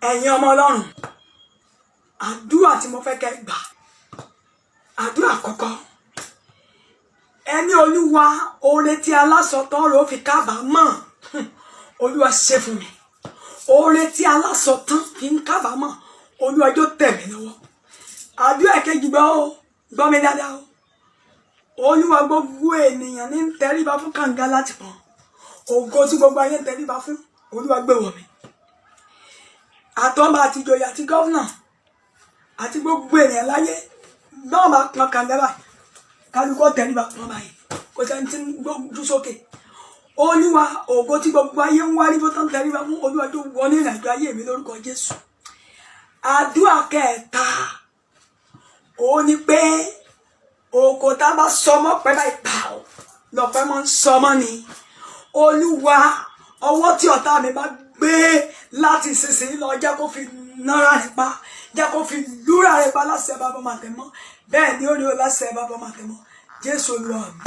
ẹ̀yin ọmọ Ọlọ́run àdúrà tí mo fẹ́ kẹ́ gbà àdúrà àkọ́kọ́ ẹni Olúwa oore tí aláṣọ tán ló fi kábàámọ̀ Olúwa ṣe fún mi oore tí aláṣọ tán fi ń kábàámọ̀ Olúwa jọ̀ọ́ tẹ̀ mí lọ́wọ́ àdúrà kejì gbọ́ mi dáadáa o Olúwa gbogbo ènìyàn ní tẹríba fún kànga láti pọn ògo tí gbogbo ayé ń tẹríba fún Olúwa gbé wọ̀ mí àtọ́ba àti ìjòyè àti gọ́vnà àti gbogbo ènìyàn láyé náà máa pọn kànga báyìí kálukọ́ tẹríba pọn báyìí kò sẹ́ni tí ń gbójú sókè Olúwa ògo tí gbogbo ayé ń wárí fún tán tẹríba fún Olúwa tó wọnú ìrìnàjò ayé mi lórúkọ Jésù àdúrà kẹta ó ní pé òkò tá a bá sọmọ pẹ́ báyìí pa ọ́ lọ́pẹ́ mọ́ ń sọmọ ni Olúwa ọwọ́ tí ọ̀tá mi bá gbé láti ìsinsìnyí lọ jẹ́ kó fi nára rẹ̀ pa jẹ́ kó fi lúra rẹ̀ pa láṣẹ bàbá màtẹ́mọ́ bẹ́ẹ̀ ni ó rí o láṣẹ bàbá màtẹ́mọ́ Jésù Olúwa mi.